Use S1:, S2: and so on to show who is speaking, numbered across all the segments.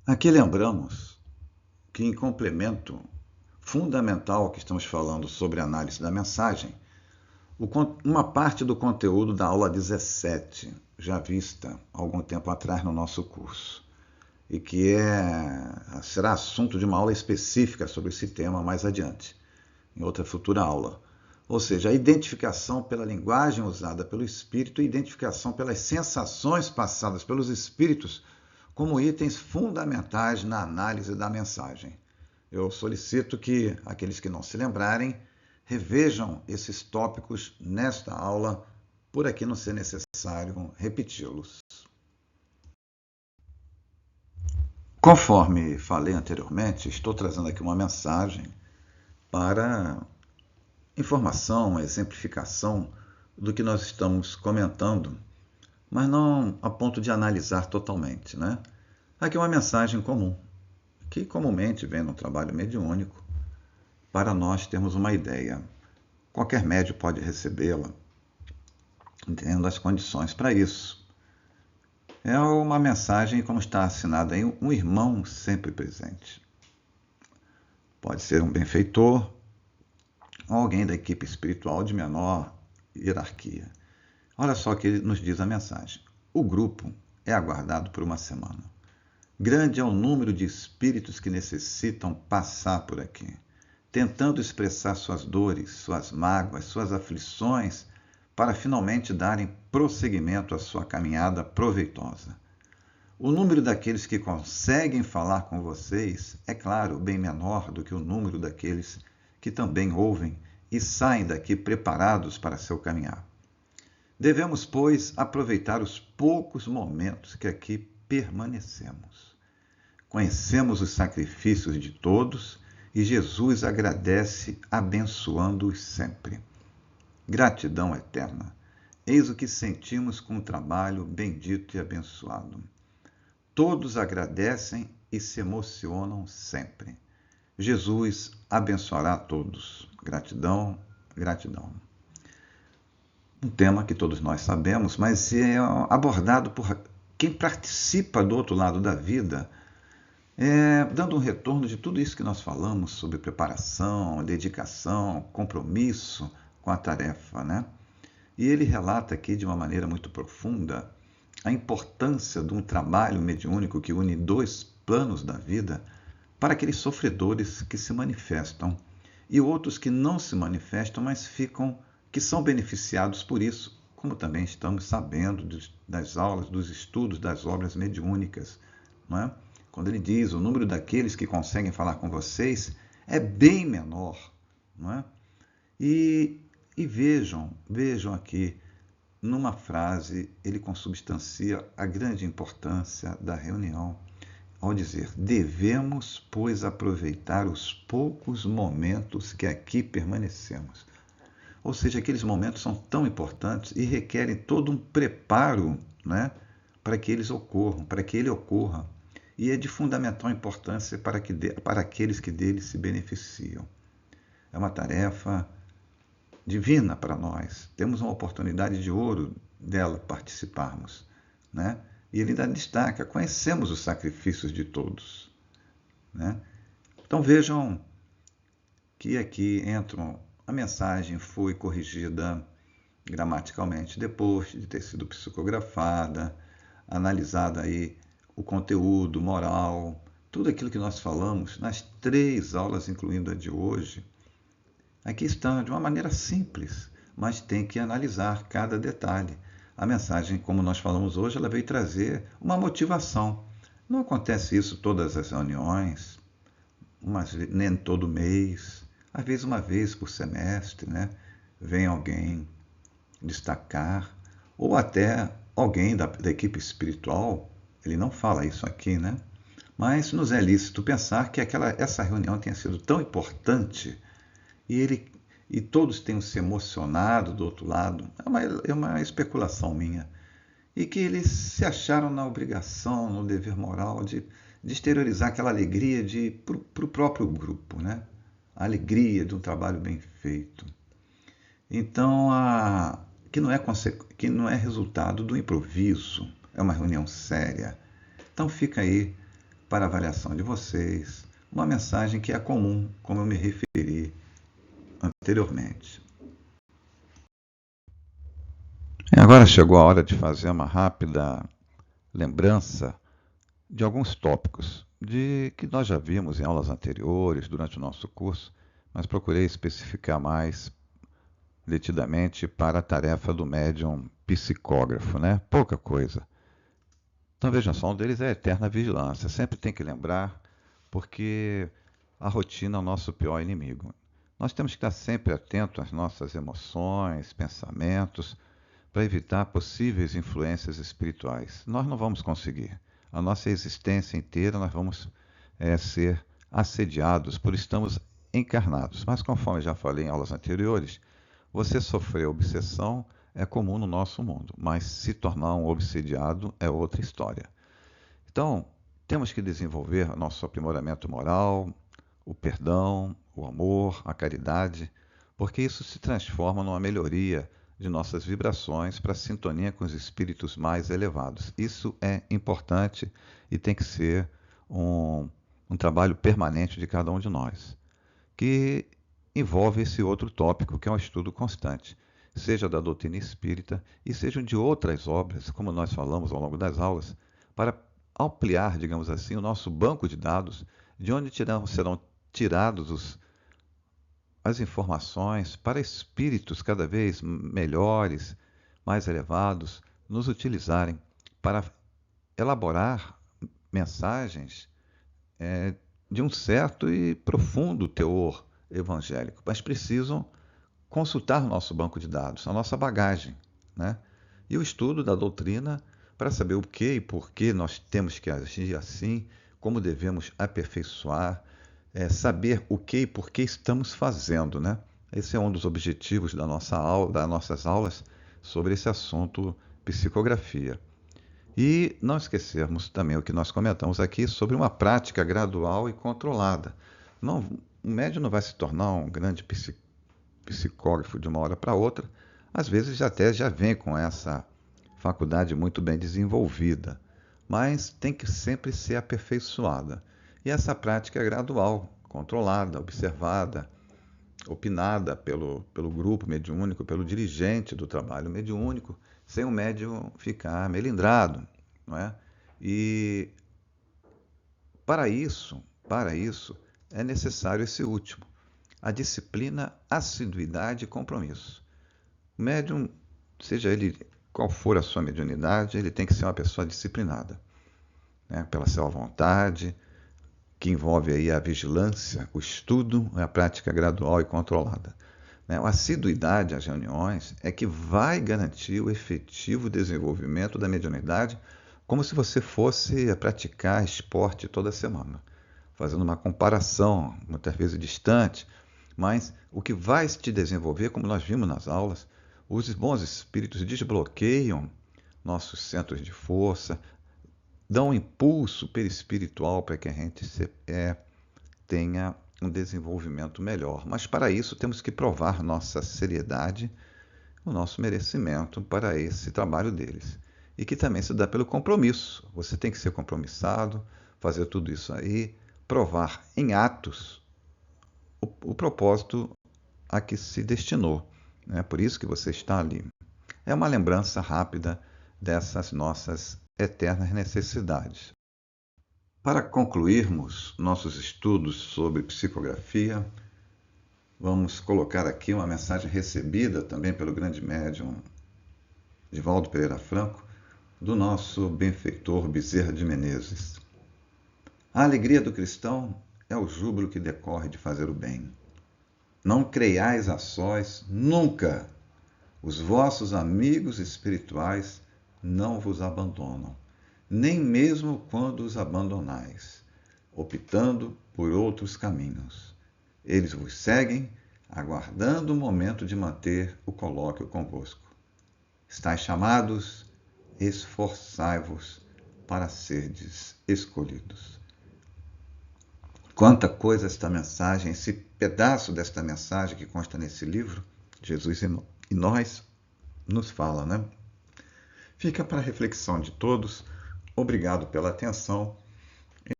S1: Aqui lembramos que, em complemento fundamental ao que estamos falando sobre análise da mensagem, uma parte do conteúdo da aula 17, já vista há algum tempo atrás no nosso curso, e que será assunto de uma aula específica sobre esse tema mais adiante, em outra futura aula. Ou seja, a identificação pela linguagem usada pelo espírito e identificação pelas sensações passadas pelos espíritos como itens fundamentais na análise da mensagem. Eu solicito que aqueles que não se lembrarem revejam esses tópicos nesta aula, por aqui não ser necessário repeti-los. Conforme falei anteriormente, estou trazendo aqui uma mensagem para informação, exemplificação do que nós estamos comentando, mas não a ponto de analisar totalmente, né? Aqui é uma mensagem comum, que comumente vem no trabalho mediúnico, para nós termos uma ideia. Qualquer médium pode recebê-la, tendo as condições para isso. É uma mensagem, como está assinada aí, um irmão sempre presente. Pode ser um benfeitor ou alguém da equipe espiritual de menor hierarquia. Olha só o que ele nos diz a mensagem. O grupo é aguardado por uma semana. Grande é o número de espíritos que necessitam passar por aqui, tentando expressar suas dores, suas mágoas, suas aflições, para finalmente darem prosseguimento à sua caminhada proveitosa. O número daqueles que conseguem falar com vocês é, claro, bem menor do que o número daqueles que também ouvem e saem daqui preparados para seu caminhar. Devemos, pois, aproveitar os poucos momentos que aqui permanecemos. Conhecemos os sacrifícios de todos e Jesus agradece, abençoando-os sempre. Gratidão eterna. Eis o que sentimos com o trabalho bendito e abençoado. Todos agradecem e se emocionam sempre. Jesus abençoará a todos. Gratidão, gratidão. Um tema que todos nós sabemos, mas é abordado por quem participa do outro lado da vida, dando um retorno de tudo isso que nós falamos sobre preparação, dedicação, compromisso com a tarefa, né? E ele relata aqui de uma maneira muito profunda a importância de um trabalho mediúnico que une dois planos da vida para aqueles sofredores que se manifestam e outros que não se manifestam, mas que são beneficiados por isso, como também estamos sabendo das aulas, dos estudos das obras mediúnicas, não é? Quando ele diz o número daqueles que conseguem falar com vocês é bem menor, não é? E vejam aqui, numa frase, ele consubstancia a grande importância da reunião, ao dizer: devemos, pois, aproveitar os poucos momentos que aqui permanecemos. Ou seja, aqueles momentos são tão importantes e requerem todo um preparo, né, para que eles ocorram, para que ele ocorra. E é de fundamental importância para aqueles que dele se beneficiam. É uma tarefa divina para nós. Temos uma oportunidade de ouro dela participarmos, né? E ele ainda destaca: conhecemos os sacrifícios de todos, né? Então vejam que aqui a mensagem foi corrigida gramaticalmente depois de ter sido psicografada, analisada aí o conteúdo moral, tudo aquilo que nós falamos nas 3 aulas, incluindo a de hoje. Aqui está de uma maneira simples, mas tem que analisar cada detalhe. A mensagem, como nós falamos hoje, ela veio trazer uma motivação. Não acontece isso todas as reuniões, nem todo mês, às vezes uma vez por semestre, né? Vem alguém destacar, ou até alguém da equipe espiritual, ele não fala isso aqui, né? Mas nos é lícito pensar que essa reunião tenha sido tão importante e todos tenham se emocionado do outro lado. É uma especulação minha. E que eles se acharam na obrigação, no dever moral de exteriorizar aquela alegria para o próprio grupo, né? A alegria de um trabalho bem feito. Então, que não é resultado do improviso, é uma reunião séria. Então fica aí para avaliação de vocês, uma mensagem que é comum, como eu me referi anteriormente. E agora chegou a hora de fazer uma rápida lembrança de alguns tópicos de que nós já vimos em aulas anteriores durante o nosso curso, mas procurei especificar mais detidamente para a tarefa do médium psicógrafo, né? Pouca coisa. Então vejam só, um deles é a eterna vigilância. Sempre tem que lembrar, porque a rotina é o nosso pior inimigo. Nós temos que estar sempre atentos às nossas emoções, pensamentos, para evitar possíveis influências espirituais. Nós não vamos conseguir. A nossa existência inteira nós vamos ser assediados por estarmos encarnados. Mas conforme já falei em aulas anteriores, você sofrer obsessão é comum no nosso mundo, mas se tornar um obsediado é outra história. Então, temos que desenvolver nosso aprimoramento moral, o perdão, o amor, a caridade, porque isso se transforma numa melhoria de nossas vibrações para a sintonia com os espíritos mais elevados. Isso é importante e tem que ser um trabalho permanente de cada um de nós, que envolve esse outro tópico, que é um estudo constante, seja da doutrina espírita e seja de outras obras, como nós falamos ao longo das aulas, para ampliar, digamos assim, o nosso banco de dados, de onde serão tirados as informações para espíritos cada vez melhores, mais elevados, nos utilizarem para elaborar mensagens de um certo e profundo teor evangélico, mas precisam consultar o nosso banco de dados, a nossa bagagem, né? E o estudo da doutrina para saber o que e por que nós temos que agir assim, como devemos aperfeiçoar, saber o que e por que estamos fazendo, né? Esse é um dos objetivos da nossa aula, das nossas aulas sobre esse assunto psicografia. E não esquecermos também o que nós comentamos aqui sobre uma prática gradual e controlada. Não, o médium não vai se tornar um grande psicógrafo de uma hora para outra. Às vezes até já vem com essa faculdade muito bem desenvolvida, mas tem que sempre ser aperfeiçoada. E essa prática é gradual, controlada, observada, opinada pelo grupo mediúnico, pelo dirigente do trabalho mediúnico, sem o médium ficar melindrado, não é? E para isso é necessário esse último, a disciplina, assiduidade e compromisso. O médium, seja ele qual for a sua mediunidade, ele tem que ser uma pessoa disciplinada, né? Pela sua vontade, que envolve aí a vigilância, o estudo, a prática gradual e controlada. A assiduidade às reuniões é que vai garantir o efetivo desenvolvimento da mediunidade, como se você fosse praticar esporte toda semana, fazendo uma comparação, muitas vezes distante, mas o que vai te desenvolver, como nós vimos nas aulas, os bons espíritos desbloqueiam nossos centros de força, dão um impulso perispiritual para que a gente tenha um desenvolvimento melhor. Mas para isso temos que provar nossa seriedade, o nosso merecimento para esse trabalho deles. E que também se dá pelo compromisso. Você tem que ser compromissado, fazer tudo isso aí, provar em atos o propósito a que se destinou. É por isso que você está ali. É uma lembrança rápida dessas nossas eternas necessidades. Para concluirmos nossos estudos sobre psicografia, vamos colocar aqui uma mensagem recebida também pelo grande médium Divaldo Pereira Franco, do nosso benfeitor Bezerra de Menezes. A alegria do cristão é o júbilo que decorre de fazer o bem. Não creiais a sós nunca. Os vossos amigos espirituais não vos abandonam, nem mesmo quando os abandonais, optando por outros caminhos. Eles vos seguem, aguardando o momento de manter o colóquio convosco. Estais chamados, esforçai-vos para serdes escolhidos. Quanta coisa esta mensagem, esse pedaço desta mensagem que consta nesse livro, Jesus e nós, nos fala, né? Fica para a reflexão de todos. Obrigado pela atenção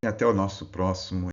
S1: e até o nosso próximo